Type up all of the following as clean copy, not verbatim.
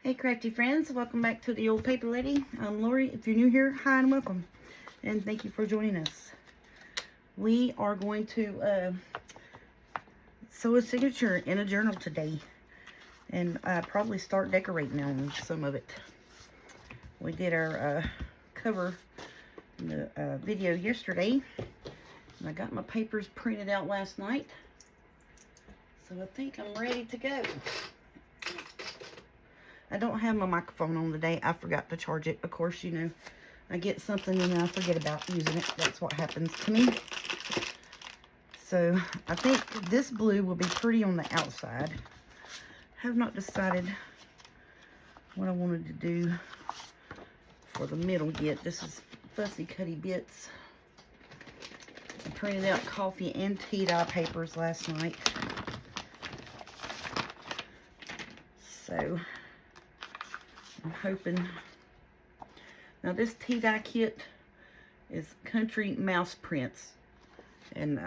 Hey crafty friends, welcome back to the Old Paper Lady. I'm Lori. If you're new here, hi and welcome. And thank you for joining us. We are going to sew a signature in a journal today. And probably start decorating on some of it. We did our cover in the video yesterday. And I got my papers printed out last night. So I think I'm ready to go. I don't have my microphone on today. I forgot to charge it. Of course, you know, I get something and then I forget about using it. That's what happens to me. So, I think this blue will be pretty on the outside. Have not decided what I wanted to do for the middle yet. This is Fussy Cutty Bits. I printed out coffee and tea dye papers last night. So, I'm hoping. Now this tea dye kit is Country Mouse Prints. And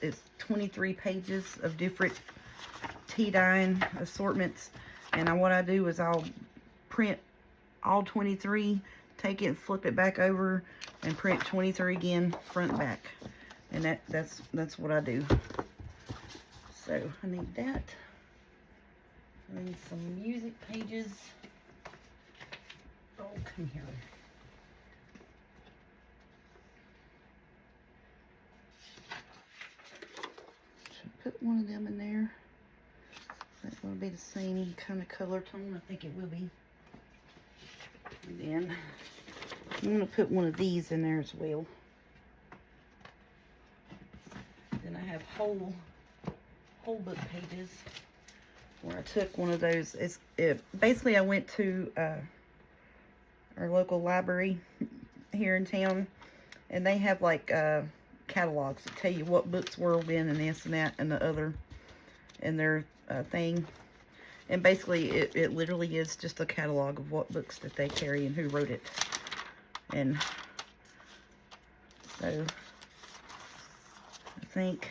it's 23 pages of different tea dyeing assortments. And what I do is I'll print all 23, take it and flip it back over and print 23 again, front and back. And that's what I do. So I need that. I need some music pages. Oh, come here. Should I put one of them in there? That's going to be the same kind of color tone. I think it will be. And then I'm going to put one of these in there as well. Then I have whole book pages where I took one of those. Basically I went to our local library here in town, and they have like catalogs that tell you what books were when and this and that and the other in their thing. And basically it literally is just a catalog of what books that they carry and who wrote it. And so I think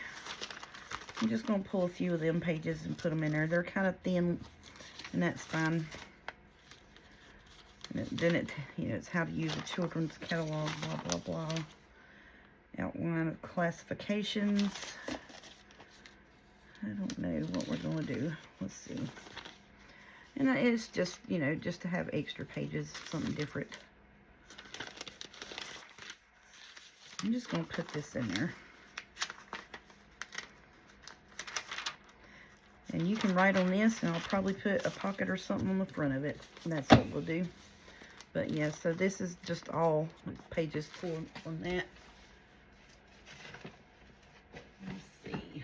I'm just going to pull a few of them pages and put them in there. They're kind of thin, and that's fine. And then it's how to use a children's catalog, blah, blah, blah. Outline of classifications. I don't know what we're going to do. Let's see. And it's just, just to have extra pages, something different. I'm just going to put this in there. And you can write on this, and I'll probably put a pocket or something on the front of it. And that's what we'll do. But yeah, so this is just all pages pulled from that. Let's see.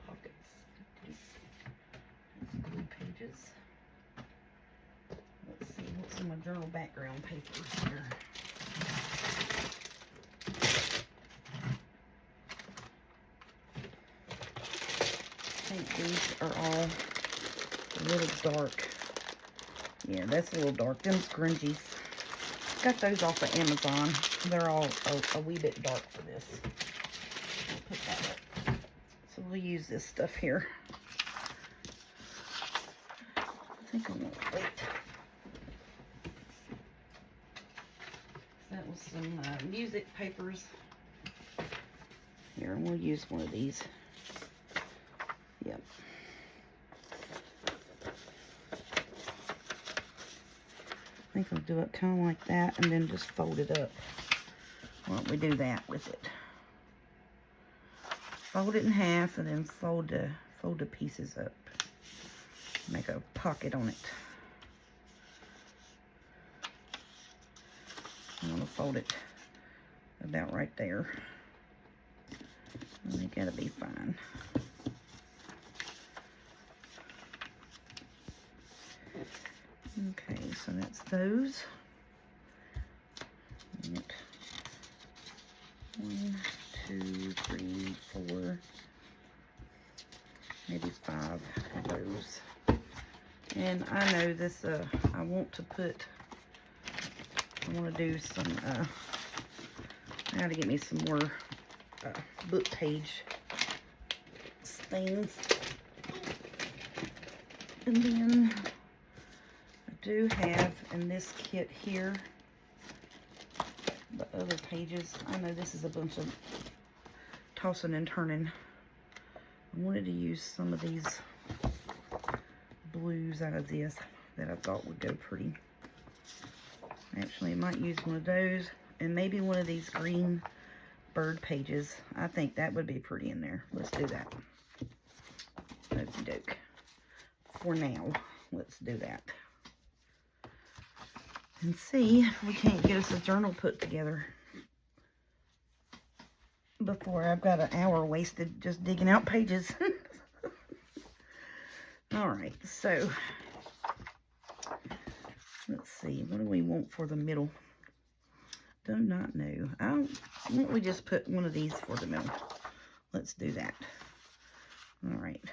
Pockets. Glue pages. Let's see what's in my journal background papers here. I think these are all a little dark. Yeah, that's a little dark. Them scrunchies. Got those off of Amazon. They're all a wee bit dark for this. I'll put that up. So we'll use this stuff here. I think I won't wait. That was some music papers. Here, we'll use one of these. Yep. I think I'll do it kind of like that and then just fold it up. Why don't we do that with it? Fold it in half and then fold the pieces up. Make a pocket on it. I'm going to fold it about right there. I think that'll be fine. Okay, so that's those. 1, 2, 3, 4, maybe 5 of those. And I know this, I want to do some, I gotta get me some more book page things. And then do have in this kit here the other pages. I know this is a bunch of tossing and turning. I wanted to use some of these blues out of this that I thought would go pretty. Actually, I might use one of those and maybe one of these green bird pages. I think that would be pretty in there. Let's do that. Okie doke. For now, let's do that. And see if we can't get us a journal put together before I've got an hour wasted just digging out pages. Alright, so let's see. What do we want for the middle? Do not know. Why don't we just put one of these for the middle? Let's do that. Alright.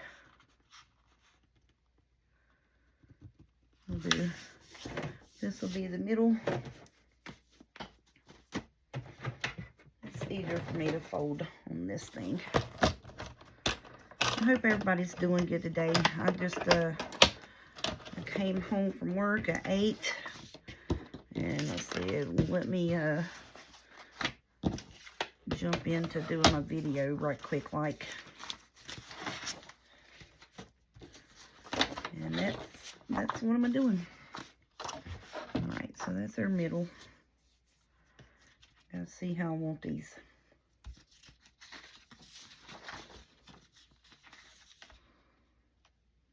We'll do, this will be the middle. It's easier for me to fold on this thing. I hope everybody's doing good today. I just I came home from work at 8. And let's see, let me jump into doing my video right quick like. And that's what I'm doing. Alright, so that's our middle. Gotta see how I want these.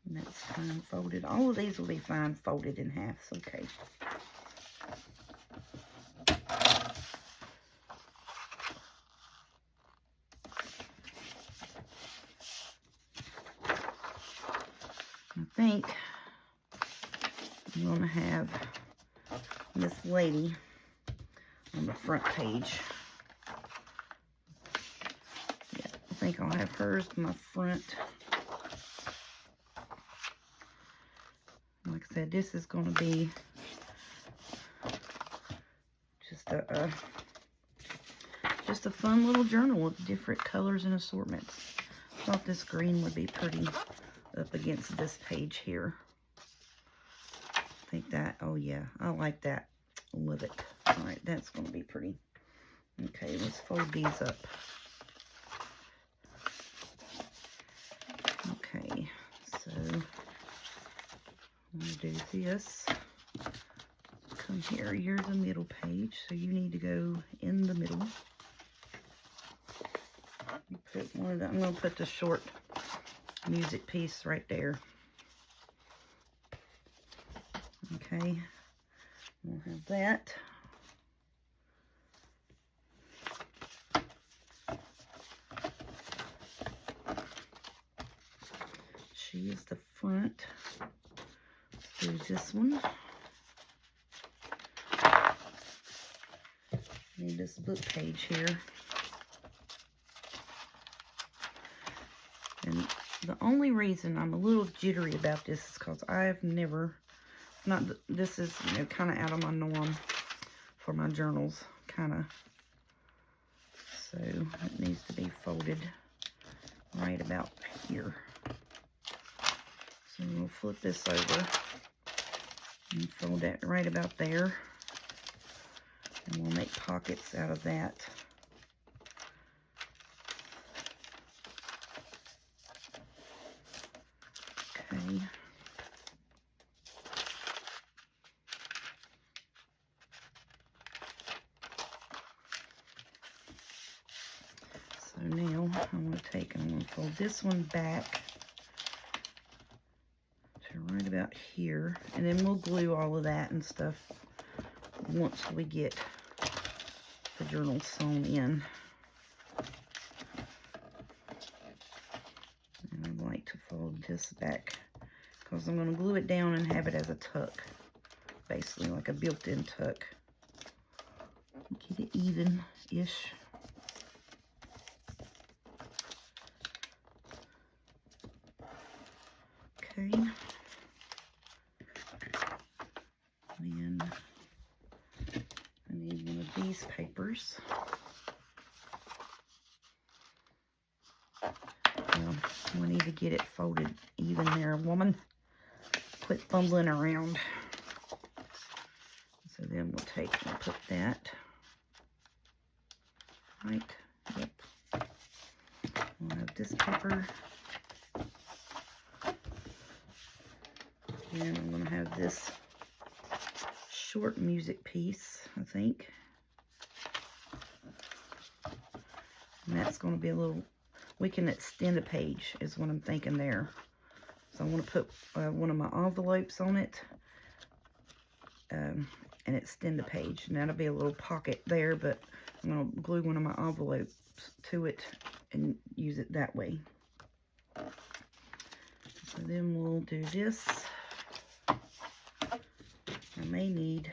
And that's fine folded. All of these will be fine folded in half. Okay. I think I'm going to have this lady on the front page. Yeah, I think I'll have hers in my front. Like I said, this is going to be just a fun little journal with different colors and assortments. I thought this green would be pretty up against this page here. I think that, oh yeah, I like that. Love it. All right, that's going to be pretty. Okay, let's fold these up. Okay, so I'm going to do this. Come here, you're the middle page, so you need to go in the middle. You put one of the, I'm going to put the short music piece right there. Okay, we'll have that. She is the front. Let's do this one. Need this book page here. And the only reason I'm a little jittery about this is because I've never, this is, you know, kind of out of my norm for my journals, kind of. So it needs to be folded right about here. So we'll flip this over and fold that right about there. And we'll make pockets out of that. Okay. So now I'm going to take and I'm going to fold this one back to right about here. And then we'll glue all of that and stuff once we get the journal sewn in. And I'd like to fold this back because I'm going to glue it down and have it as a tuck, basically like a built-in tuck. Get it even-ish. Okay. And I need one of these papers. Well, we need to get it folded even there, woman. Quit fumbling around. take and put that right. Yep. We'll have this paper. And I'm going to have this short music piece, I think. And that's going to be a little, we can extend a page is what I'm thinking there. So I want to put one of my envelopes on it and extend the page. And that'll be a little pocket there, but I'm going to glue one of my envelopes to it and use it that way. So then we'll do this. I may need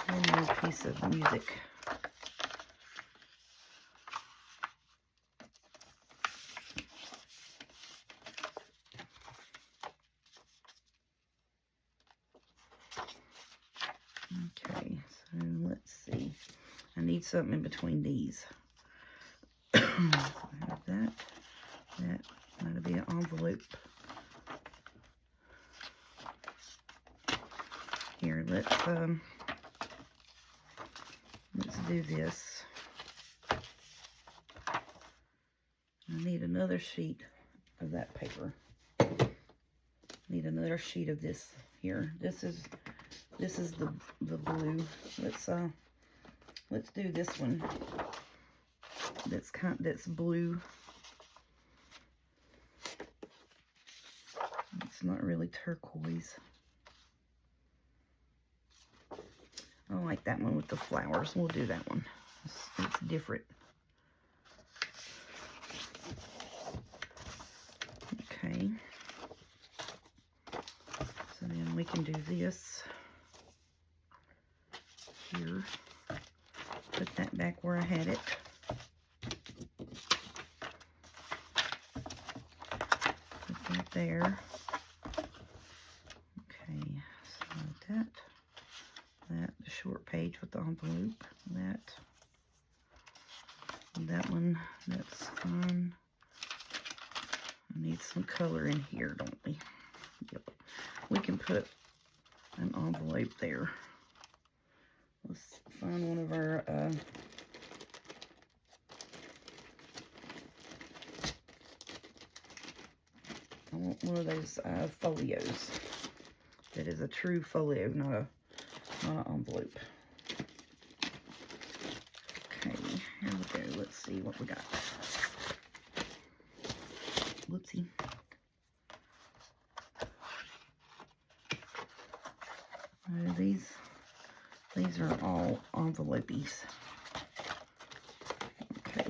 one more piece of music. Okay, so let's see. I need something in between these. I have that. That'll be an envelope. Here, let's do this. I need another sheet of that paper. Need another sheet of this here. This is the blue. Let's do this one. That's blue. It's not really turquoise. I like that one with the flowers. We'll do that one. It's different. Okay. So then we can do this here. Put that back where I had it. Put that there. Okay, so that, the short page with the envelope, that one, that's fine. I need some color in here, don't we? Yep. We can put an envelope there. Let's find one of our I want one of those folios. That is a true folio, not an envelope. Okay, here we go. Let's see what we got. Whoopsie. These are all envelopes. Okay.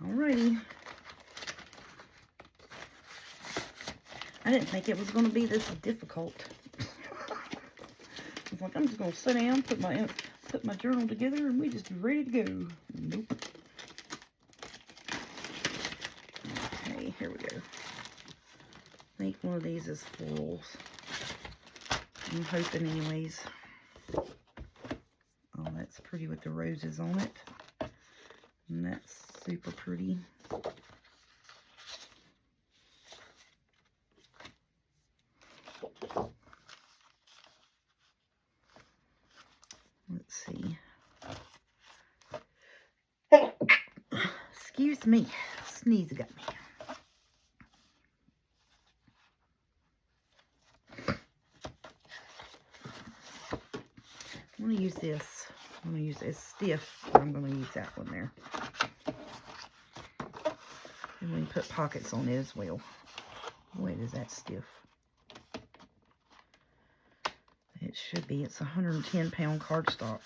Alrighty. I didn't think it was going to be this difficult. I was like, I'm just going to sit down, put my journal together, and we just be ready to go. Nope. Okay, here we go. I think one of these is florals. I'm hoping anyways. Oh, that's pretty with the roses on it. And that's super pretty. Let's see. Excuse me. Sneeze got me. I'm going to use this. I'm going to use this stiff. I'm going to use that one there. And we can put pockets on it as well. Wait, is that stiff? It should be. It's 110-pound cardstock.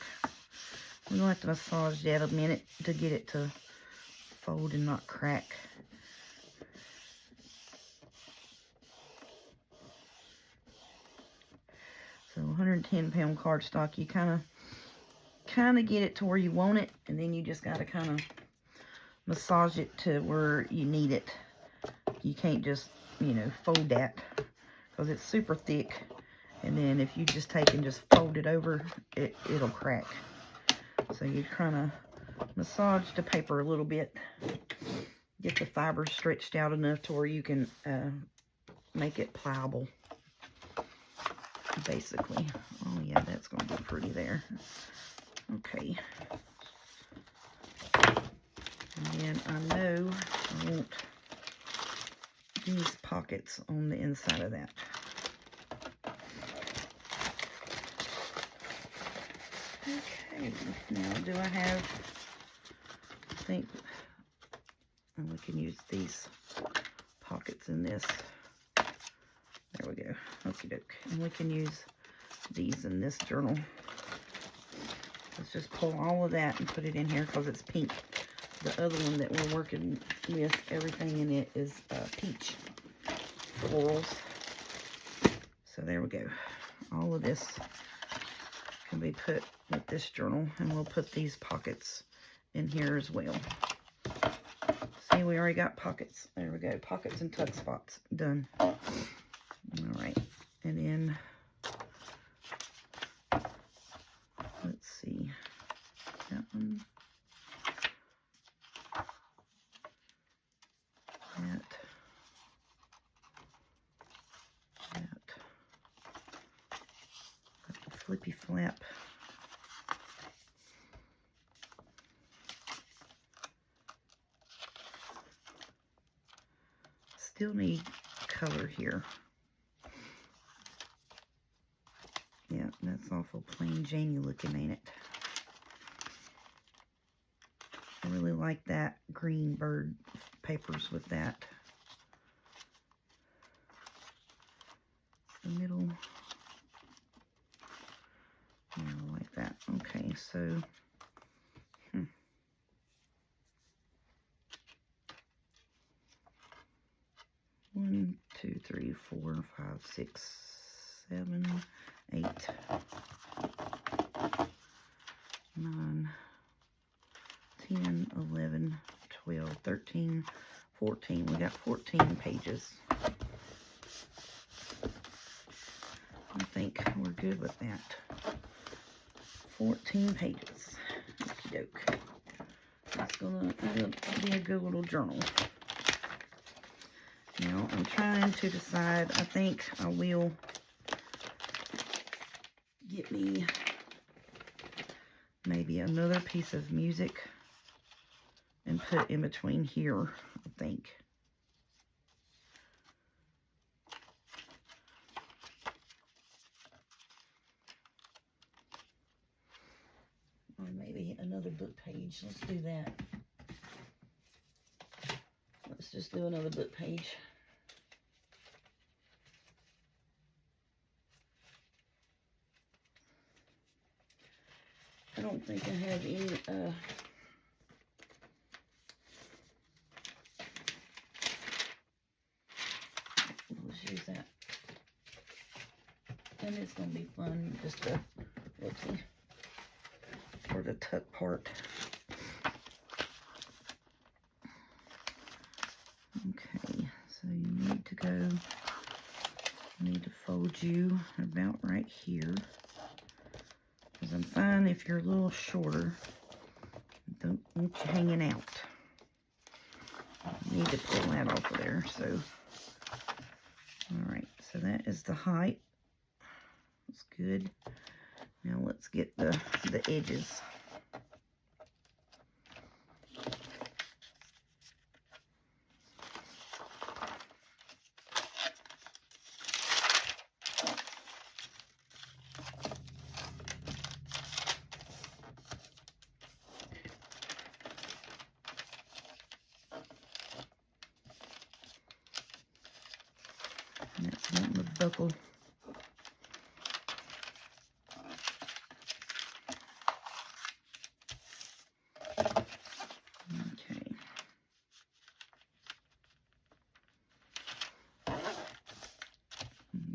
We're going to have to massage that a minute to get it to fold and not crack. So 110-pound cardstock, you kind of get it to where you want it, and then you just got to kind of massage it to where you need it. You can't just, fold that because it's super thick. And then if you just take and just fold it over, it'll crack. So you kind of massage the paper a little bit. Get the fibers stretched out enough to where you can make it pliable. basically. Oh yeah, that's going to be pretty there. Okay. And then I know I want these pockets on the inside of that. Okay, now do I have, I think, and we can use these pockets in this. There we go. Okie doke. And we can use these in this journal. Let's just pull all of that and put it in here because it's pink. The other one that we're working with, everything in it is peach florals. So there we go. All of this can be put with this journal, and we'll put these pockets in here as well. See, we already got pockets. There we go. Pockets and tuck spots. Done. All right. And then, let's see. That one. That. Got the flippy flap. Still need color here. Yeah, that's awful plain Janie looking, ain't it? I really like that green bird papers with that. The middle. Yeah, I like that. Okay, so 1, 2, 3, 4, 5, 6, 7, 8, 9, 10, 11, 12, 13, 14. We got 14 pages. I think we're good with that. 14 pages. Okie doke. That's gonna be a good little journal. Now, I'm trying to decide. I think I will get me maybe another piece of music and put in between here, I think. Or maybe another book page. Let's do that. Let's just do another book page. I don't think I have any, let's use that. And it's going to be fun just to, whoopsie, for the tuck part. Okay, so you need to go, need to fold you about right here. Because I'm fine if you're a little shorter. Don't want you hanging out. You need to pull that off of there. So, all right. So that is the height. That's good. Now let's get the edges. And that's wanting to buckle. Okay.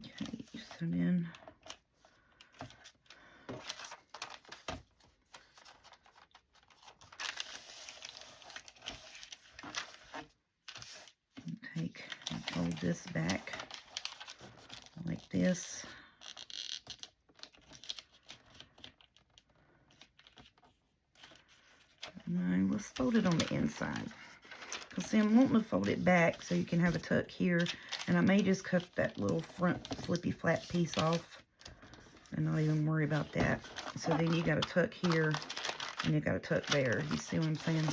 Okay, so then take and fold this back like this. And let's fold it on the inside. Because see, I'm wanting to fold it back so you can have a tuck here. And I may just cut that little front flippy flat piece off. and not even worry about that. So then you got to tuck here and you got to tuck there. You see what I'm saying?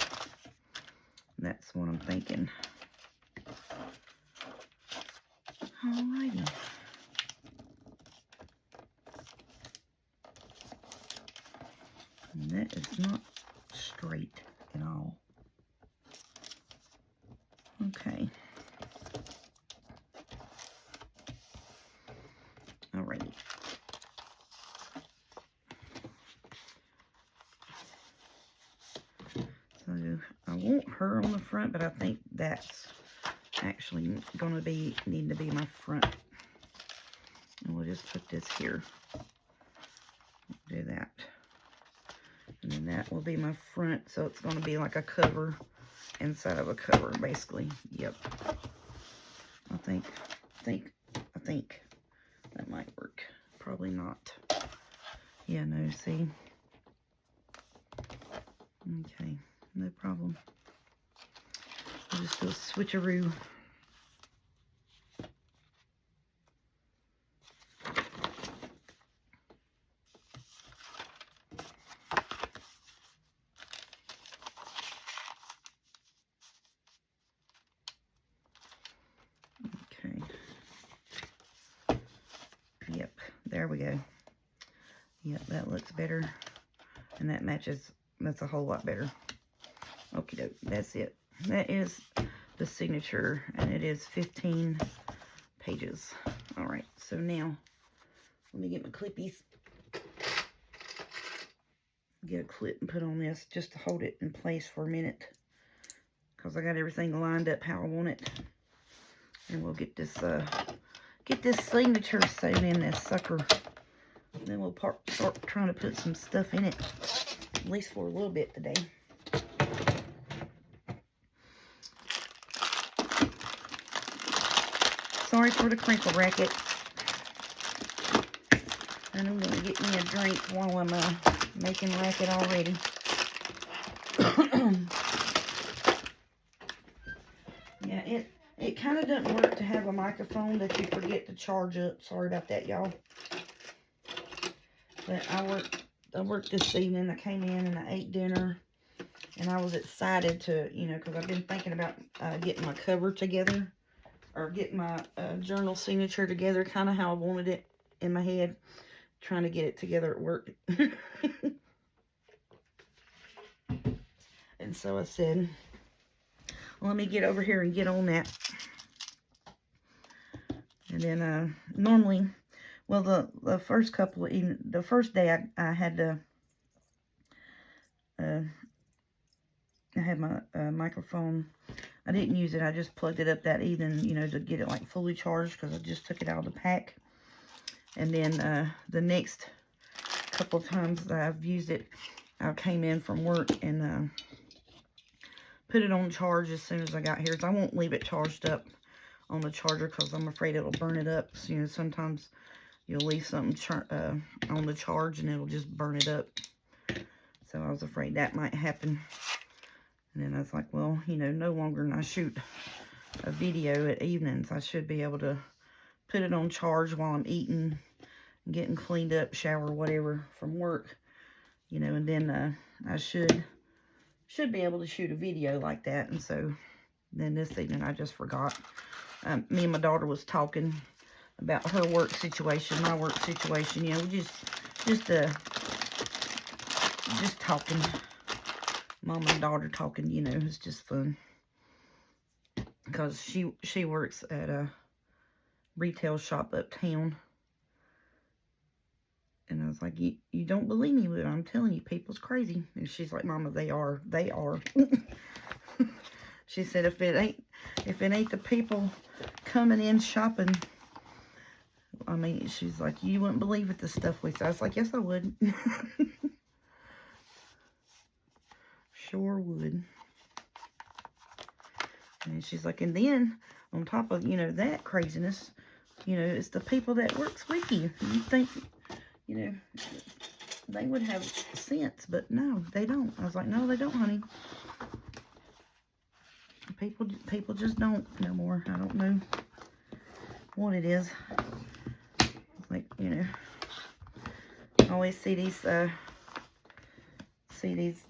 That's what I'm thinking. Alrighty. And that is not straight at all. Okay. Alrighty. So I want her on the front, but I think that's actually going to need to be my front. And we'll just put this here. Do that. And then that will be my front, so it's going to be like a cover inside of a cover, basically. Yep. I think that might work. Probably not. Yeah, no, see? Okay, no problem. I'll just do a switcheroo. Okay. Yep, there we go. Yep, that looks better. And that matches, that's a whole lot better. Okie doke, that's it. That is the signature, and it is 15 pages. All right, so now, let me get my clippies. Get a clip and put on this just to hold it in place for a minute. Because I got everything lined up how I want it. And we'll get this signature sewn in this sucker. Then we'll start trying to put some stuff in it. At least for a little bit today. Sorry for the crinkle racket. And I'm going to get me a drink while I'm making racket already. Yeah, it kind of doesn't work to have a microphone that you forget to charge up. Sorry about that, y'all. But I worked this evening. I came in and I ate dinner. And I was excited to, you know, because I've been thinking about getting my cover together. Or getting my journal signature together, kind of how I wanted it in my head. Trying to get it together at work. And so I said, well, let me get over here and get on that. And then normally, well, the first couple of evenings, the first day I had to, I had my microphone. I didn't use it. I just plugged it up that evening, you know, to get it like fully charged because I just took it out of the pack. And then the next couple of times that I've used it, I came in from work and put it on charge as soon as I got here. So I won't leave it charged up on the charger because I'm afraid it'll burn it up. So, you know, sometimes you'll leave something on the charge and it'll just burn it up. So I was afraid that might happen. And then I was like, well, you know, no longer than I shoot a video at evenings, I should be able to put it on charge while I'm eating, getting cleaned up, shower, whatever, from work. You know, and then I should be able to shoot a video like that. And so then this evening I just forgot. Me and my daughter was talking about her work situation, my work situation. You know, just talking. Mom and daughter talking, you know, it's just fun. Because she works at a retail shop uptown. And I was like, you don't believe me, but I'm telling you, people's crazy. And she's like, Mama, they are. She said, if it ain't the people coming in shopping, I mean, she's like, you wouldn't believe it, the stuff we sell. I was like, yes, I would. Sure would. And she's like, and then on top of, you know, that craziness, you know, it's the people that works with you. You think, you know, they would have sense, but no, they don't. I was like, no, they don't, honey. People just don't no more. I don't know what it is. Like, you know, always see these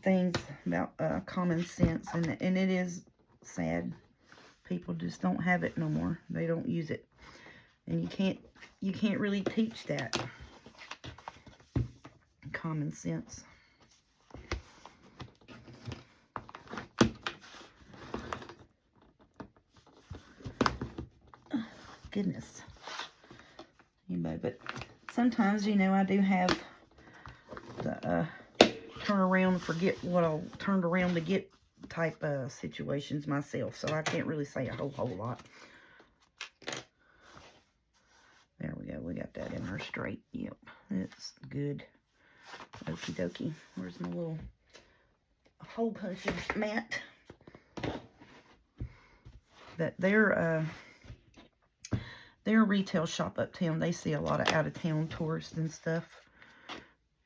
things about common sense, and it is sad. People just don't have it no more. They don't use it, and you can't really teach that common sense. Oh, goodness. Anyway, but sometimes, you know, I do have the turn around and forget what I turned around to get type situations myself, so I can't really say a whole lot. There we go. We got that in there straight. Yep, it's good. Okie dokie. Where's my little hole punching mat? But they're a retail shop uptown. They see a lot of out-of-town tourists and stuff,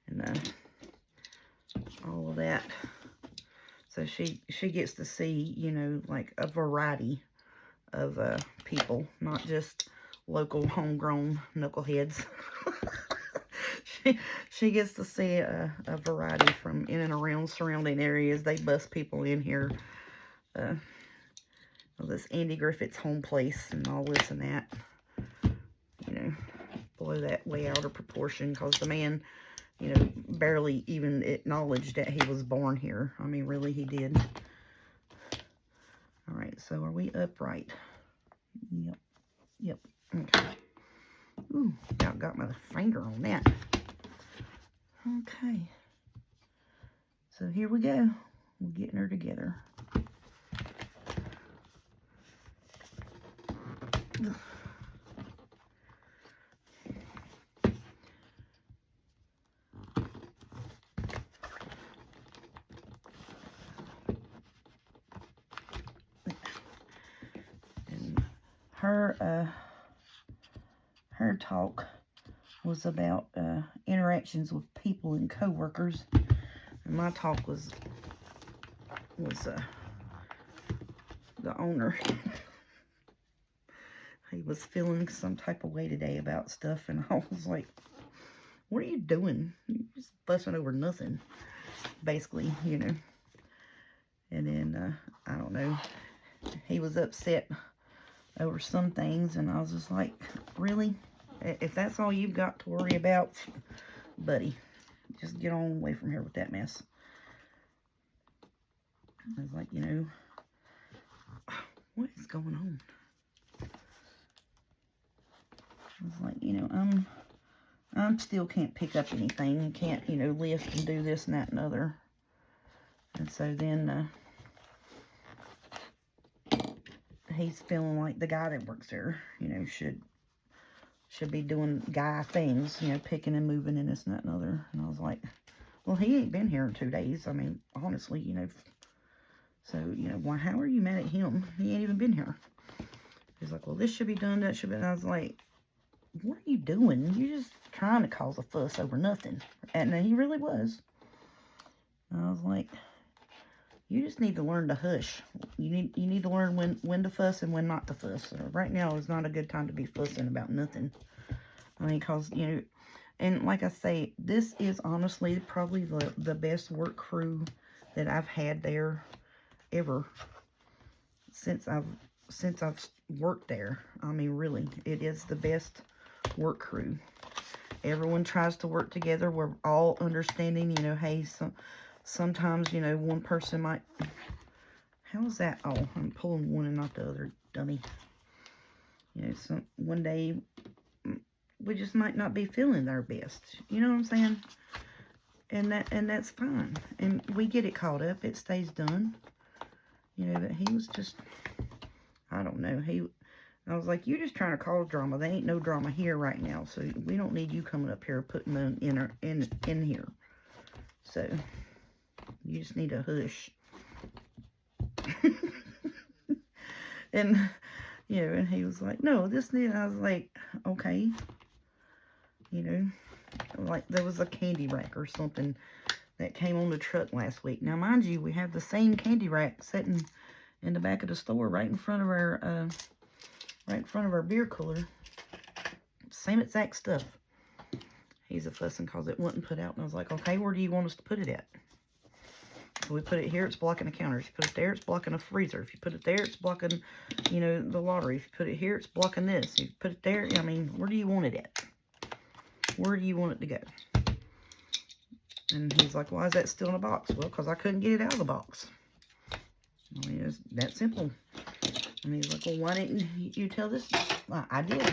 and all of that. So she gets to see, you know, like a variety of people, not just local homegrown knuckleheads. she gets to see a variety from in and around surrounding areas. They bus people in here. This Andy Griffith's home place and all this and that. You know, blow that way out of proportion, because the man, you know, barely even acknowledged that he was born here. I mean, really, he did. All right, so are we upright? Yep. Okay. Ooh, about got my finger on that. Okay. So here we go. We're getting her together. And her talk was about interactions with people and coworkers, and my talk was the owner. He was feeling some type of way today about stuff, and I was like, what are you doing? You're just fussing over nothing, basically, you know. And then, I don't know, he was upset over some things, and I was just like, really? If that's all you've got to worry about, buddy, just get on away from here with that mess. I was like, you know, what is going on? I was like, you know, I'm still can't pick up anything, and can't, you know, lift and do this and that and other. And so then he's feeling like the guy that works there, you know, should be doing guy things, you know, picking and moving and this and that and other. And I was like, well, he ain't been here in 2 days. I mean, honestly, you know, so, you know, why, how are you mad at him? He ain't even been here. He's like, well, this should be done, that should be. And I was like, what are you doing? You're just trying to cause a fuss over nothing. And he really was. And I was like, you just need to learn to hush. You need to learn when to fuss and when not to fuss. Right now is not a good time to be fussing about nothing. I mean, because, you know, and like I say, this is honestly probably the best work crew that I've had there ever since I've worked there. I mean, really, it is the best work crew. Everyone tries to work together. We're all understanding, you know, hey, sometimes, you know, one person might, how's that? Oh, I'm pulling one and not the other, dummy. You know, one day we just might not be feeling their best. You know what I'm saying? And that's fine. And we get it caught up. It stays done. You know, but he was just, I don't know. I was like, you're just trying to cause drama. There ain't no drama here right now. So we don't need you coming up here putting them in here. So you just need to hush. And, you know, and he was like, no, this need. I was like, okay. You know, like there was a candy rack or something that came on the truck last week. Now, mind you, we have the same candy rack sitting in the back of the store right in front of our beer cooler. Same exact stuff. he's a fussing because it wouldn't put out. And I was like, okay, where do you want us to put it at? So we put it here, it's blocking the counter. If you put it there, it's blocking the freezer. If you put it there, it's blocking, you know, the lottery. If you put it here, it's blocking this. If you put it there, I mean, where do you want it at? Where do you want it to go? And he's like, why is that still in a box? Well, because I couldn't get it out of the box. I mean, it's that simple. And he's like, well, why didn't you tell this? Well, I did.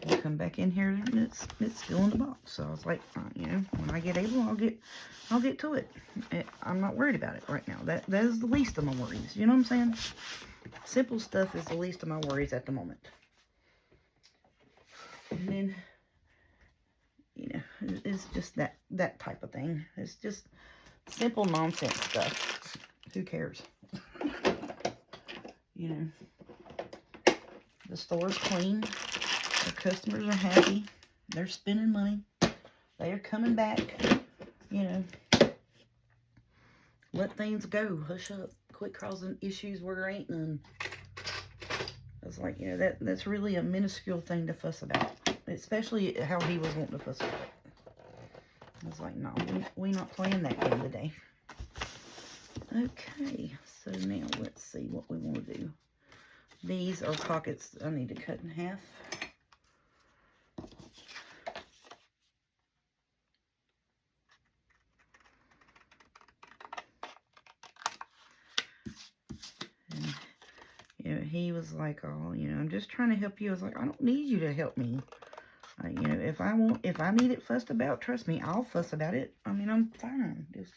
I come back in here and it's still in the box. So I was like, you know, when I get able, I'll get to it. I'm not worried about it right now. That is the least of my worries. You know what I'm saying? Simple stuff is the least of my worries at the moment. And then, you know, it's just that type of thing. It's just simple nonsense stuff. Who cares? You know, the store's clean. The customers are happy. They're spending money. They are coming back. You know, let things go. Hush up. Quit causing issues where there ain't none. It's like, you know, that's really a minuscule thing to fuss about. Especially how he was wanting to fuss about it. I was like, no, we not playing that game today. Okay, so now let's see what we want to do. These are pockets I need to cut in half. And, you know, he was like, oh, you know, I'm just trying to help you. I was like, I don't need you to help me. You know, if I need it fussed about, trust me, I'll fuss about it. I mean, I'm fine. Just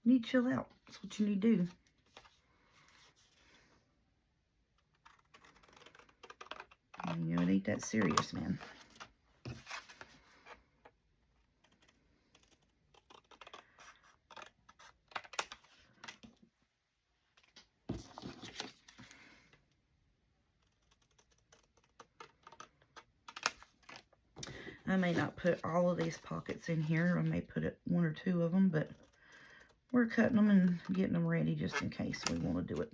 you need to chill out. That's what you need to do. You know, it ain't that serious, man. I may not put all of these pockets in here. I may put it 1 or 2 of them, but we're cutting them and getting them ready just in case we want to do it.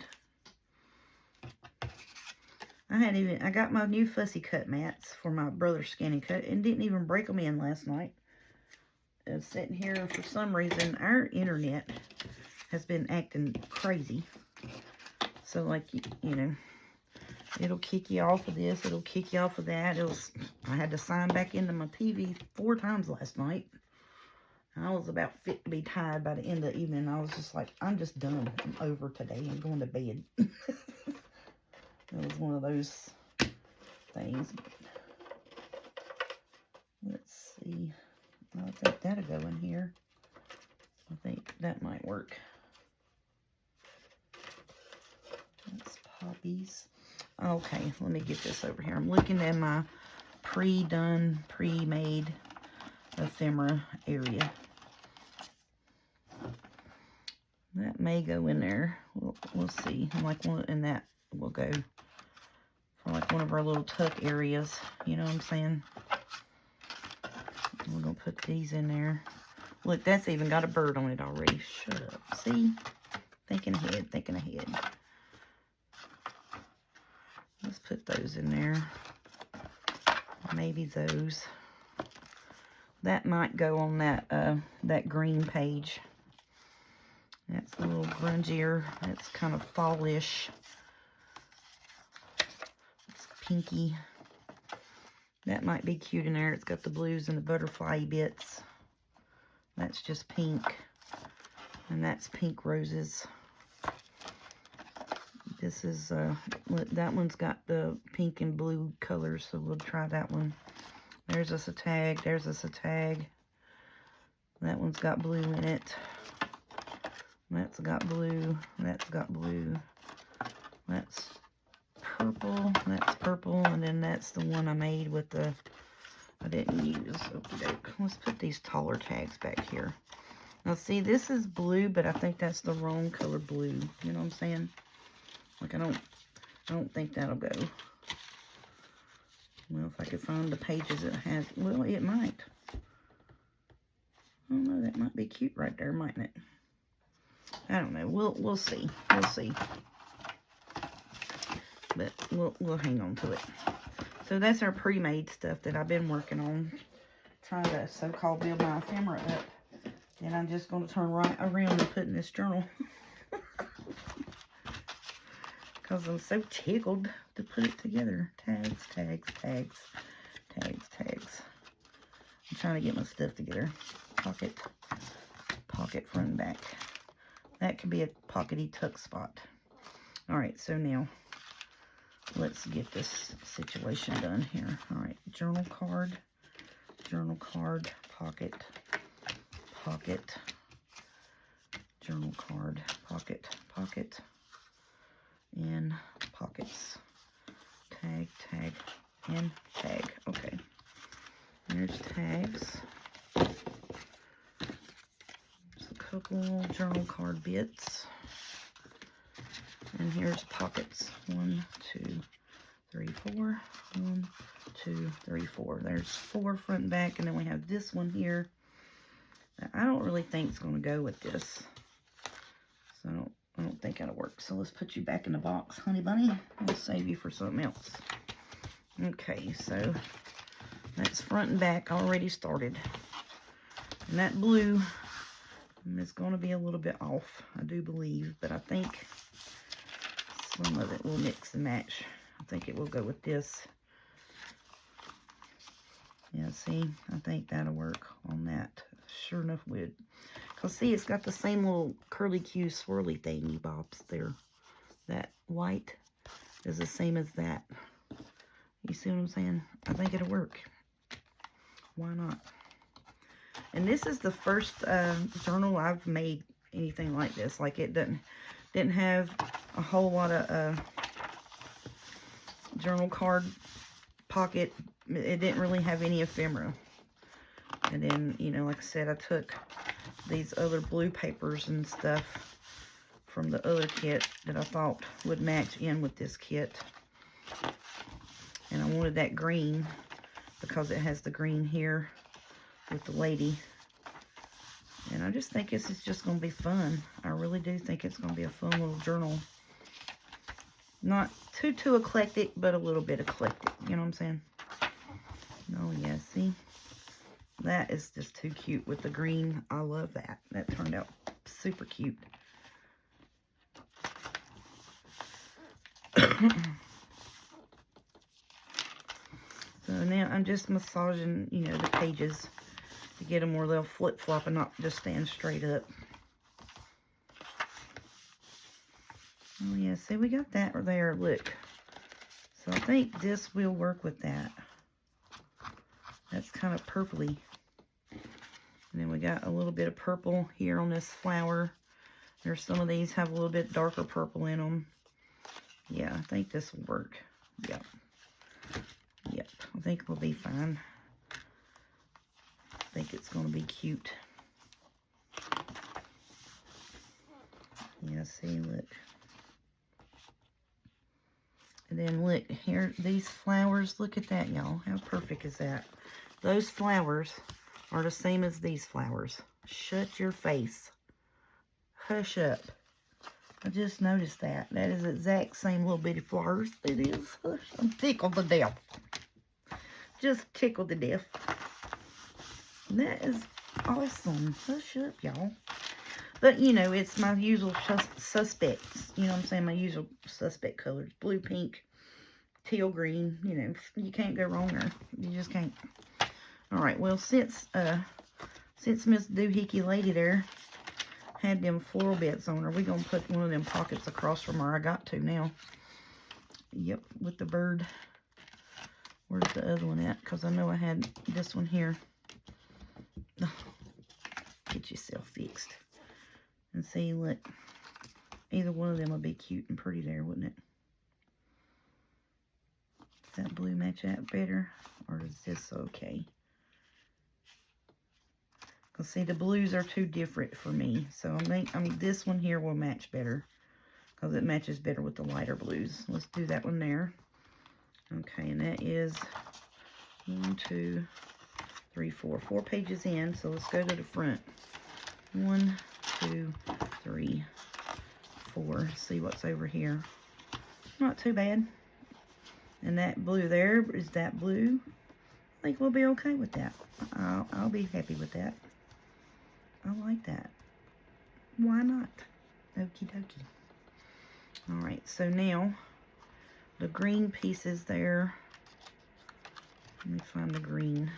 I got my new fussy cut mats for my brother's scanning cut and didn't even break them in last night. I was sitting here, for some reason, our internet has been acting crazy. So, like, you know, it'll kick you off of this, it'll kick you off of that. I had to sign back into my TV 4 times last night. I was about fit to be tired by the end of the evening. I was just like, I'm just done. I'm over today. I'm going to bed. It was one of those things. Let's see. I think that'll go in here. I think that might work. That's poppies. Okay, let me get this over here. I'm looking at my pre-done, pre-made ephemera area. That may go in there. We'll see. Like one, and that will go for like one of our little tuck areas. You know what I'm saying? We're gonna put these in there. Look, that's even got a bird on it already. Shut up. See? Thinking ahead, thinking ahead. Let's put those in there. Maybe those. That might go on that green page. That's a little grungier. It's kind of fallish. It's pinky. That might be cute in there. It's got the blues and the butterfly bits. That's just pink. And that's pink roses. This is, that one's got the pink and blue colors, so we'll try that one. There's us a tag. There's us a tag. That one's got blue in it. That's got blue. That's got blue. That's purple. That's purple. And then that's the one I made with the, I didn't use. Okey-doke. Let's put these taller tags back here. Now see, this is blue, but I think that's the wrong color blue. You know what I'm saying? Like, I don't think that'll go. Well, if I could find the pages it has, well, it might. I don't know, that might be cute right there, mightn't it? I don't know. We'll see. We'll see. But we'll hang on to it. So that's our pre-made stuff that I've been working on. trying to so-called build my ephemera up. And I'm just going to turn right around and put in this journal. Because I'm so tickled to put it together. Tags, tags, tags, tags, tags. I'm trying to get my stuff together. Pocket, pocket, front and back. That could be a pockety tuck spot. Alright, so now let's get this situation done here. Alright, journal card, pocket, pocket, journal card, pocket, pocket, and pockets. Tag, tag, and tag. Okay. There's tags. There's a couple journal card bits. And here's pockets. 1, 2, 3, 4. 1, 2, 3, 4. There's 4 front and back, and then we have this one here. I don't really think it's going to go with this. So I don't think that'll work. So let's put you back in the box, honey bunny. We'll save you for something else. Okay, so that's front and back already started. And that blue is going to be a little bit off, I do believe, but I think some of it will mix and match. I think it will go with this. Yeah, see, I think that'll work on that. Sure enough would. Because see, it's got the same little curly Q swirly thingy bobs there. That white is the same as that. You see what I'm saying? I think it'll work. Why not? And this is the first journal I've made anything like this. Like it didn't have a whole lot of journal card pocket. It didn't really have any ephemera. And then, you know, like I said, I took these other blue papers and stuff from the other kit that I thought would match in with this kit. And I wanted that green because it has the green here with the lady. And I just think this is just going to be fun. I really do think it's going to be a fun little journal. Not too eclectic, but a little bit eclectic. You know what I'm saying? Oh, yeah, see? That is just too cute with the green. I love that. That turned out super cute. So now I'm just massaging, you know, the pages to get them where they'll flip-flop and not just stand straight up. Oh, yeah, see, we got that there. Look. So I think this will work with that. That's kind of purpley. And then we got a little bit of purple here on this flower. There's some of these have a little bit darker purple in them. Yeah, I think this will work. Yep. Yep, I think we'll be fine. I think it's going to be cute. Yeah, see, look. And then look, here, these flowers, look at that, y'all. How perfect is that? Those flowers are the same as these flowers. Shut your face. Hush up. I just noticed that. That is the exact same little bitty flowers. It is. Hush. I'm tickled to death. Just tickled to death. That is awesome. Hush up, y'all. But, you know, it's my usual suspects. You know what I'm saying? My usual suspect colors. Blue, pink, teal, green. You know, you can't go wrong there. You just can't. Alright, well, since Miss Doohickey Lady there had them floral bits on her, we're going to put one of them pockets across from her. I got to now. Yep, with the bird. Where's the other one at? Because I know I had this one here. Oh, get yourself fixed. And see, look. Either one of them would be cute and pretty there, wouldn't it? Does that blue match that better? Or is this okay? Because see, the blues are too different for me. So I mean, this one here will match better. Because it matches better with the lighter blues. Let's do that one there. Okay, and that is 1, 2, 3, 4. 4 pages in, so let's go to the front. 1, 2, 3, 4. See what's over here. Not too bad. And that blue there is that blue. think we'll be okay with that. I'll be happy with that. I like that. Why not? Okie dokie. Alright, so now the green pieces there. Let me find the green.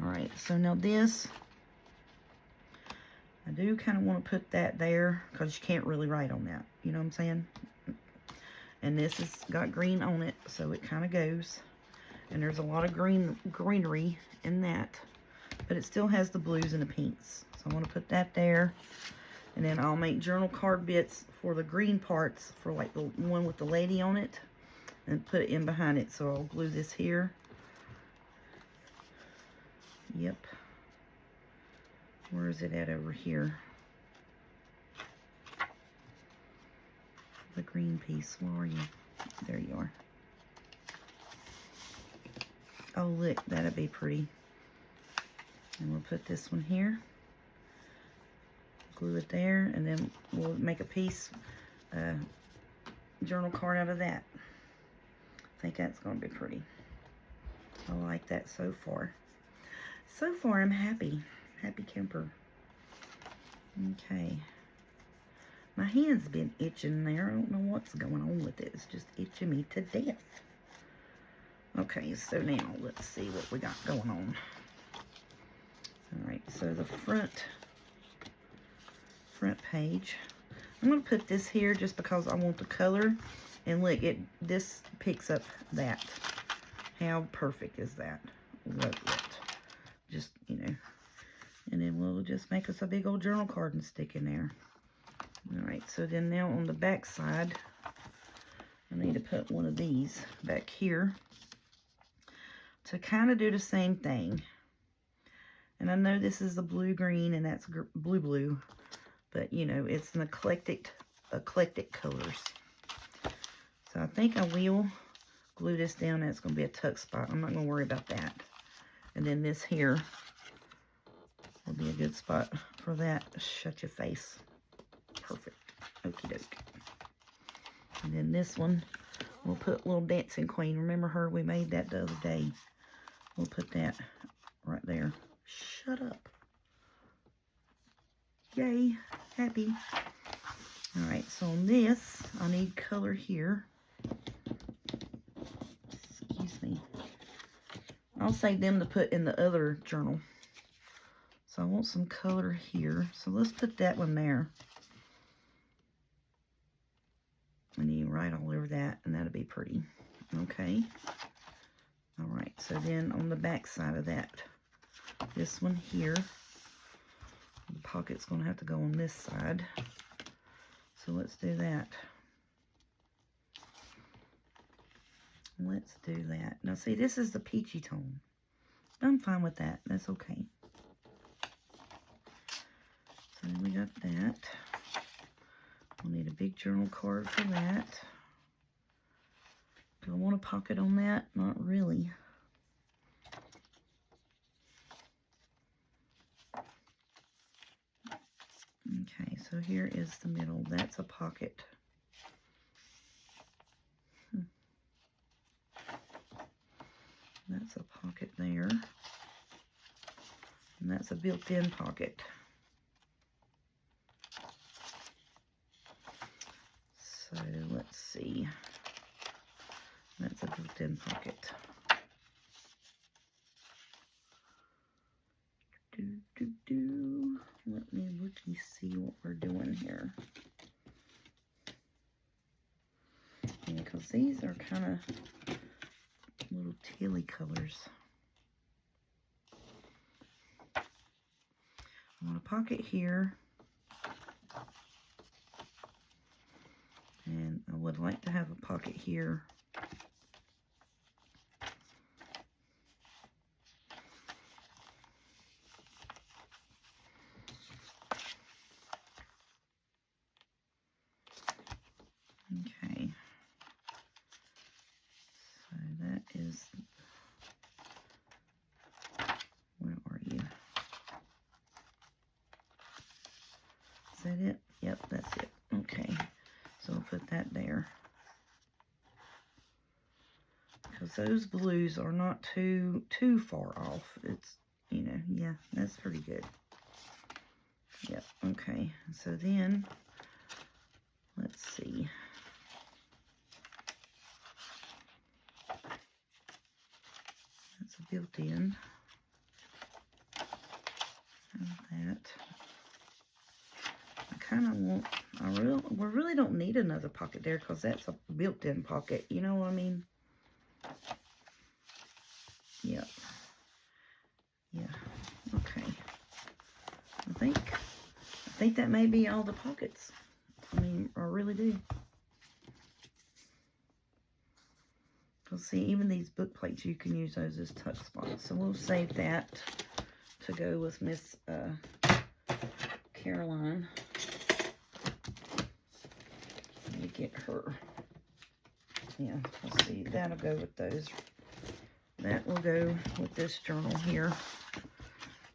Alright, so now this, I do kind of want to put that there because you can't really write on that. You know what I'm saying? And this has got green on it, so it kind of goes. And there's a lot of greenery in that. But it still has the blues and the pinks. So I want to put that there. And then I'll make journal card bits for the green parts, for like the one with the lady on it. And put it in behind it. So I'll glue this here. Yep. Where is it at over here? The green piece. Where are you? There you are. Oh, look. That'd be pretty. And we'll put this one here. Glue it there. And then we'll make a piece journal card out of that. I think that's going to be pretty. I like that so far. So far, I'm happy. Happy camper. Okay. My hand's been itching there. I don't know what's going on with it. It's just itching me to death. Okay, so now let's see what we got going on. Alright, so the front page. I'm going to put this here just because I want the color. And look, this picks up that. How perfect is that? Love it. Just, you know. And then we'll just make us a big old journal card and stick in there. Alright, so then now on the back side, I need to put one of these back here to kind of do the same thing. And I know this is the blue-green and that's blue-blue, but you know, it's an eclectic colors. So I think I will glue this down. That's going to be a tuck spot. I'm not going to worry about that. And then this here will be a good spot for that. Shut your face. Perfect. Okie doke. And then this one, we'll put little Dancing Queen. Remember her? We made that the other day. We'll put that right there. Shut up. Yay. Happy. Alright, so on this, I need color here. Excuse me. I'll save them to put in the other journal. So I want some color here. So let's put that one there. And you write all over that, and that'll be pretty. Okay. Alright, so then on the back side of that, this one here, the pocket's going to have to go on this side. So let's do that. Let's do that. Now see, this is the peachy tone. I'm fine with that. That's okay. So then we got that. We'll need a big journal card for that. Do I want a pocket on that? Not really. Okay, so here is the middle. That's a pocket. That's a pocket there. And that's a built-in pocket. So let's see. That's a built-in pocket. Let me look and see what we're doing here. Yeah, because these are kind of little tealy colors. I want a pocket here. And I would like to have a pocket here. Okay. So that is, where are you? Is that it? Yep, that's it. Okay. So I'll put that there. Because those blues are not too far off. It's, you know, yeah, that's pretty good. Yep, okay. So then, let's see. That's a built-in. That. I kind of want, we really don't need another pocket there because that's a built-in pocket. You know what I mean? Yep. Yeah. Okay. I think that may be all the pockets. I mean, I really do. Because see, even these book plates, you can use those as tuck spots. So we'll save that to go with Miss Caroline. Let me get her. Yeah, let's see. That'll go with those. That will go with this journal here.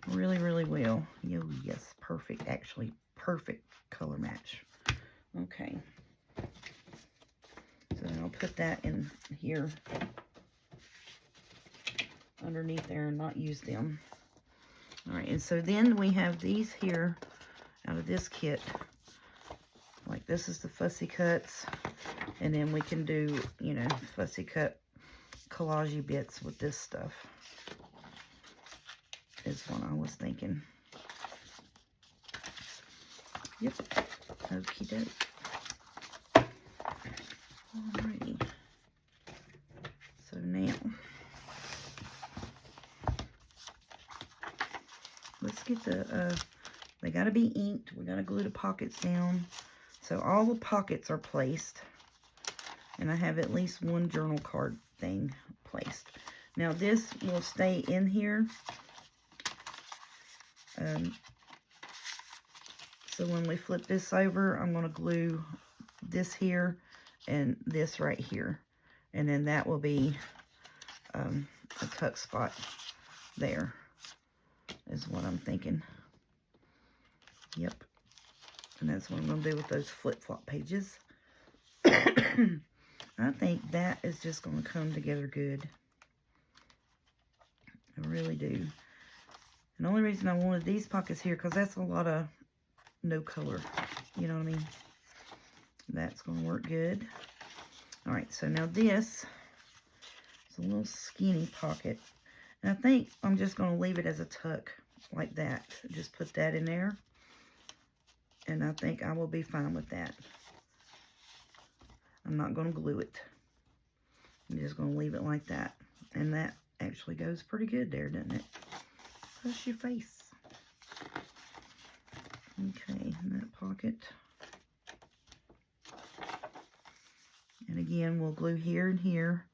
Really, really well. Oh, yes, perfect. Actually, perfect color match. Okay. So then I'll put that in here underneath there and not use them. All right, and so then we have these here out of this kit. Like this is the fussy cuts. And then we can do, you know, fussy cut collage bits with this stuff. Is what I was thinking. Yep. Okie doke. Alrighty. So now, let's get the, they gotta be inked. We gotta glue the pockets down. So all the pockets are placed. And I have at least one journal card thing placed. Now this will stay in here. So when we flip this over, I'm going to glue this here and this right here. And then that will be a tuck spot there, is what I'm thinking. Yep. And that's what I'm going to do with those flip-flop pages. I think that is just going to come together good. I really do. And the only reason I wanted these pockets here, because that's a lot of no color. You know what I mean? That's going to work good. Alright, so now this is a little skinny pocket. And I think I'm just going to leave it as a tuck like that. Just put that in there. And I think I will be fine with that. I'm not going to glue it. I'm just going to leave it like that. And that actually goes pretty good there, doesn't it? That's your face. Okay, in that pocket. And again, we'll glue here and here.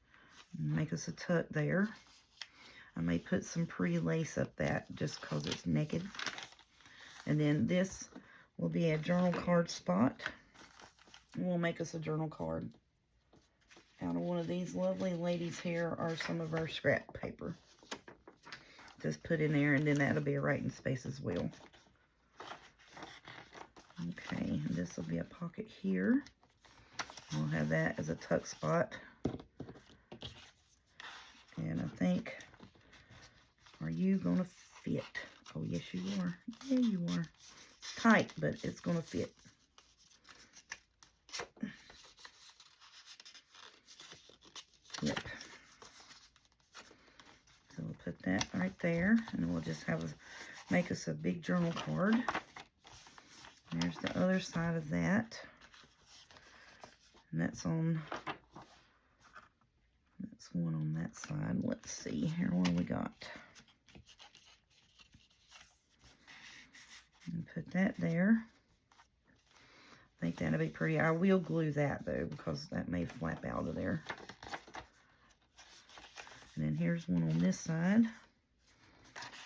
And make us a tuck there. I may put some pretty lace up that just because it's naked. And then this will be a journal card spot. We'll make us a journal card out of one of these lovely ladies here, or some of our scrap paper. Just put in there, and then that'll be a writing space as well. Okay, this will be a pocket here. We'll have that as a tuck spot. And I think, are you gonna fit? Oh yes you are. Yeah you are. It's tight, but it's gonna fit. Yep. So we'll put that right there, and we'll just have make us a big journal card. There's the other side of that, and that's one on that side. Let's see here, what do we got? And put that there. I think that'll be pretty. I will glue that though, because that may flap out of there. And then here's one on this side.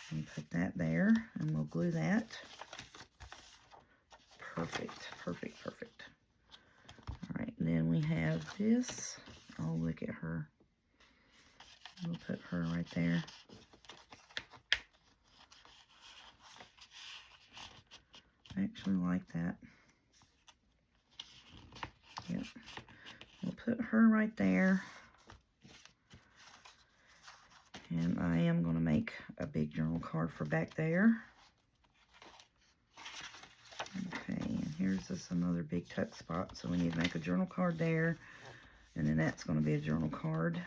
And put that there, and we'll glue that. Perfect, perfect, perfect. All right, and then we have this. Oh, look at her. We'll put her right there. I actually like that. Yep. We'll put her right there. am going to make a big journal card for back there. Okay, and here's just another big tuck spot, so we need to make a journal card there, and then that's going to be a journal card.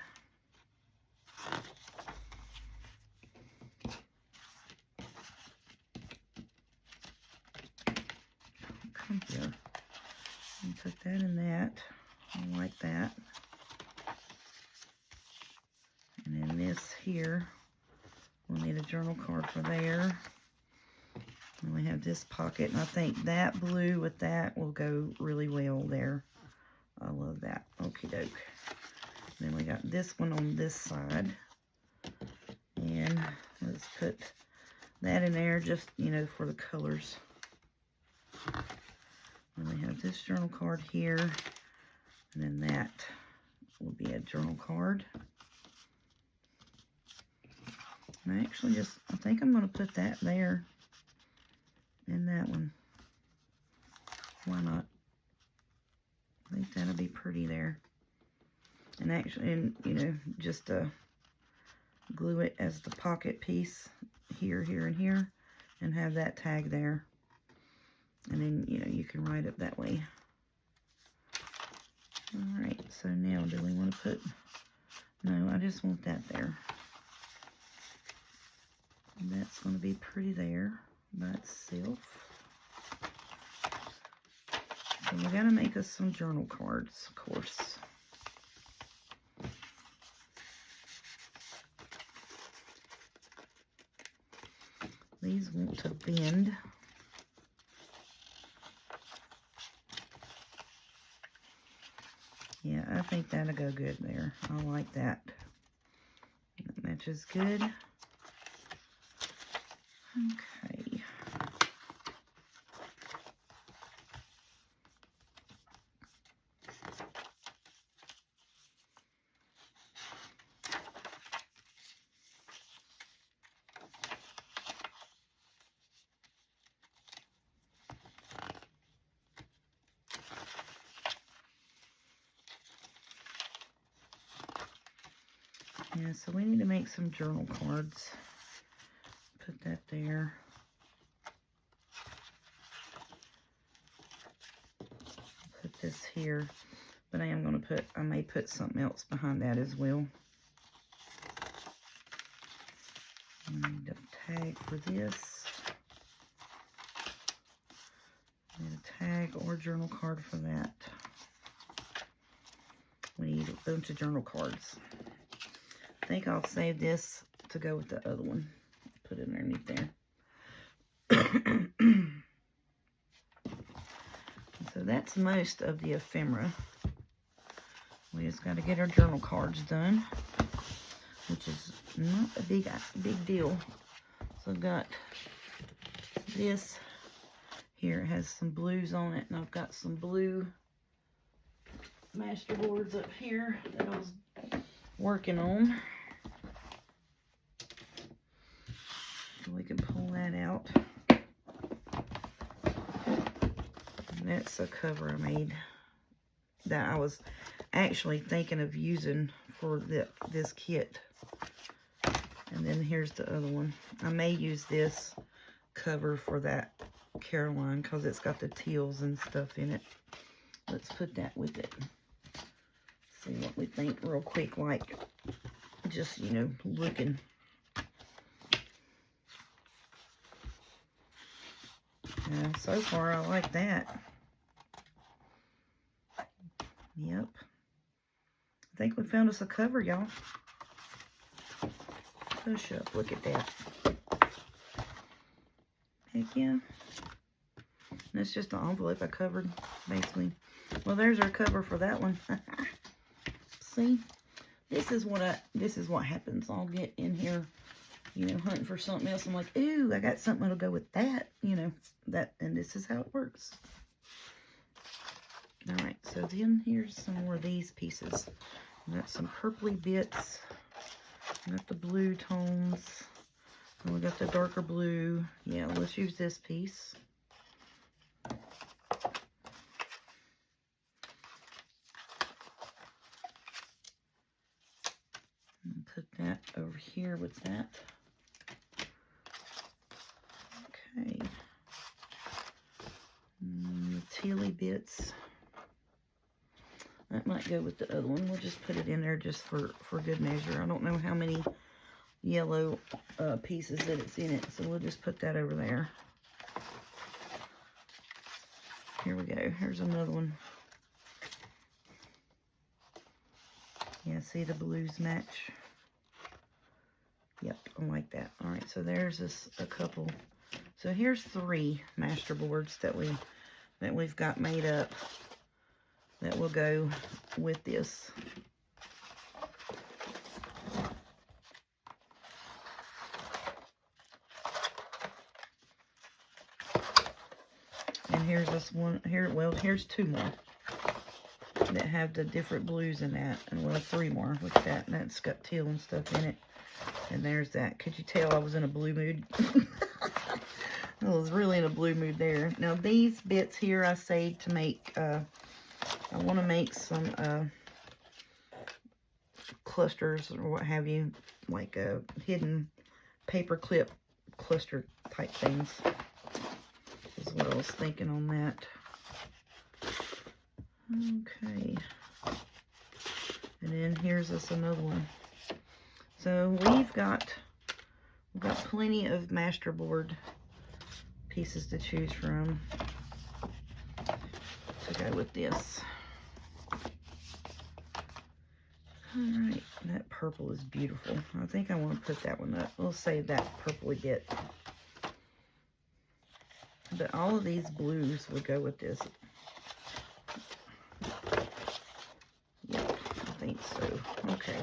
Come here and put that in that, like that. And then this here, we'll need a journal card for there. And we have this pocket, and I think that blue with that will go really well there. I love that. Okie doke. Then we got this one on this side. And let's put that in there just, you know, for the colors. And we have this journal card here. And then that will be a journal card. And I actually I think I'm going to put that there. And that one. Why not? I think that'll be pretty there. And actually, you know, just glue it as the pocket piece here, here, and here. And have that tag there. And then, you know, you can write it that way. Alright, so now do we want to put... No, I just want that there. And that's going to be pretty there by itself. So we got to make us some journal cards, of course. These want to bend. Yeah, I think that'll go good there. I like that. That matches good. Okay. Yeah, so we need to make some journal cards. Put that there. Put this here. But I am going to I may put something else behind that as well. I need a tag for this. And a tag or journal card for that. We need a bunch of journal cards. I think I'll save this to go with the other one. Put it underneath there. So that's most of the ephemera. We just got to get our journal cards done, which is not a big deal. So I've got this here. It has some blues on it, and I've got some blue masterboards up here that I was working on. So we can pull that out. And that's a cover I made that I was actually thinking of using for this kit. And then here's the other one. I may use this cover for that Caroline because it's got the teals and stuff in it. Let's put that with it. See what we think real quick, like just, you know, looking. Yeah, so far I like that. Yep. I think we found us a cover, y'all. Push up, look at that. Heck yeah. And it's just the envelope I covered, basically. Well, there's our cover for that one. See? This is what happens. I'll get in here, you know, hunting for something else. I'm like, ooh, I got something that'll go with that, you know, that, and this is how it works. All right, so then here's some more of these pieces. We got some purpley bits. We got the blue tones. And we got the darker blue. Yeah, let's use this piece. And put that over over here with that. Okay. Tealy bits. That might go with the other one. We'll just put it in there just for good measure. I don't know how many yellow pieces that it's in it, so we'll just put that over there. Here we go. Here's another one. Yeah, see the blues match? Yep, I like that. All right, so there's a couple. So here's 3 master boards that we've got made up that will go with this. And here's this one here. Well, here's 2 more that have the different blues in that, and well, 3 more with that, and that's got teal and stuff in it. And there's that. Could you tell I was in a blue mood? I was really in a blue mood there. Now these bits here I saved to make, I want to make some clusters or what have you, like hidden paper clip cluster type things, is what I was thinking on that. Okay. And then here's this another one. So we've got plenty of master board pieces to choose from to go with this. Alright, that purple is beautiful. I think I want to put that one up. We'll save that purpley bit. But all of these blues would go with this. Yep, I think so. Okay.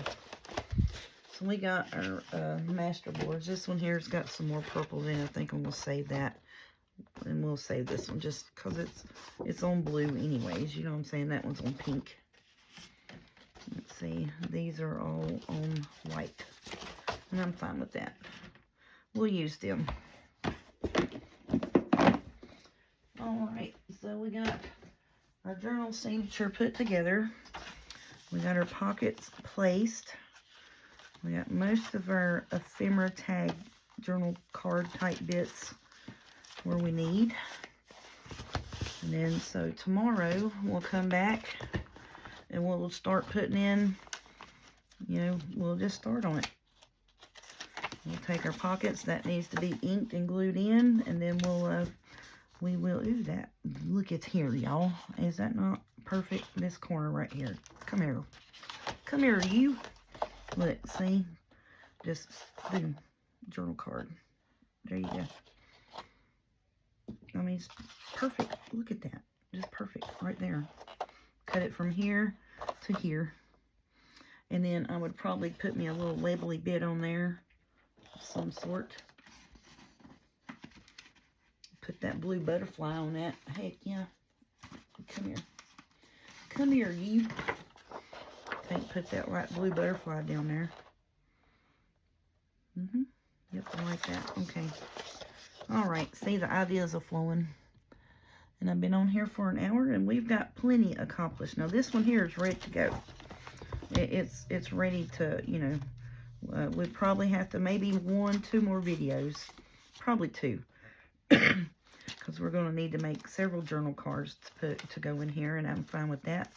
So we got our master boards. This one here's got some more purple in it. I think I'm going to save that. And we'll save this one just because it's on blue anyways. You know what I'm saying? That one's on pink. Let's see. These are all on white. And I'm fine with that. We'll use them. Alright. So we got our journal signature put together. We got our pockets placed. We got most of our ephemera tag journal card type bits where we need. And then so tomorrow we'll come back and we'll start putting in, you know, we'll just start on it. We'll take our pockets that needs to be inked and glued in, and then we will do that. Look at here, y'all. Is that not perfect? This corner right here. Come here. Come here, you. Look, see? Just boom. Journal card. There you go. I mean, it's perfect. Look at that. Just perfect right there. Cut it from here to here. And then I would probably put me a little labely bit on there of some sort. Put that blue butterfly on that. Heck yeah. Come here. Come here, you. I think put that right blue butterfly down there. Yep, I like that. Okay. Alright, see, the ideas are flowing. And I've been on here for an hour, and we've got plenty accomplished. Now, this one here is ready to go. It's ready to, you know, we probably have to maybe 1-2 more videos. Probably 2. Because we're going to need to make several journal cards to go in here, and I'm fine with that.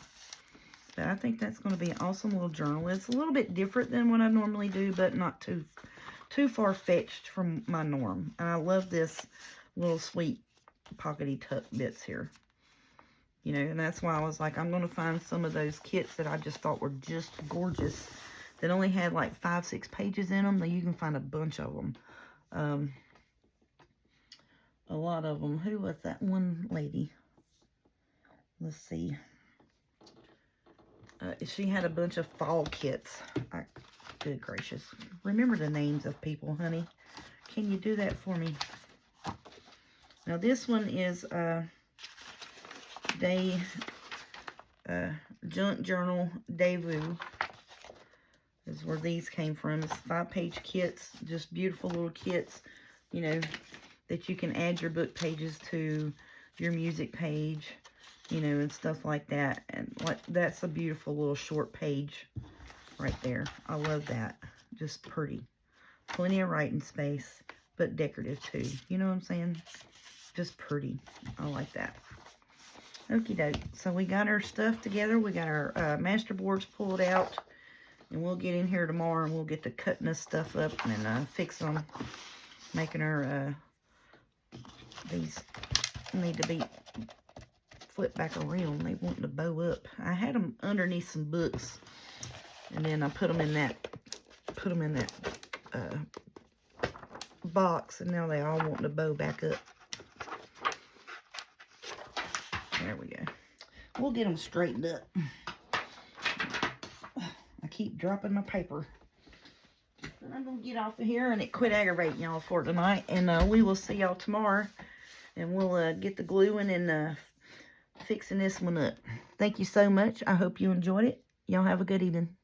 But I think that's going to be an awesome little journal. It's a little bit different than what I normally do, but not too far-fetched from my norm. And I love this little sweet pockety tuck bits here. You know, and that's why I was like, I'm going to find some of those kits that I just thought were just gorgeous, that only had like 5-6 pages in them. That you can find a bunch of them. A lot of them. Who was that one lady? Let's see. She had a bunch of fall kits. Good gracious. Remember the names of people, honey. Can you do that for me? Now this one is Junk Journal Debut. Is where these came from. It's 5-page kits. Just beautiful little kits, you know, that you can add your book pages to, your music page, you know, and stuff like that. And like, that's a beautiful little short page right there. I love that. Just pretty. Plenty of writing space, but decorative too. You know what I'm saying? Just pretty. I like that. Okie doke. So we got our stuff together. We got our master boards pulled out. And we'll get in here tomorrow and we'll get to cutting this stuff up and fix them. Making our, these need to be flipped back around. They want to bow up. I had them underneath some books. And then I put them in that, box. And now they all want to bow back up. There we go. We'll get them straightened up. I keep dropping my paper. But I'm going to get off of here and it quit aggravating y'all for tonight. And we will see y'all tomorrow. And we'll get the gluing and fixing this one up. Thank you so much. I hope you enjoyed it. Y'all have a good evening.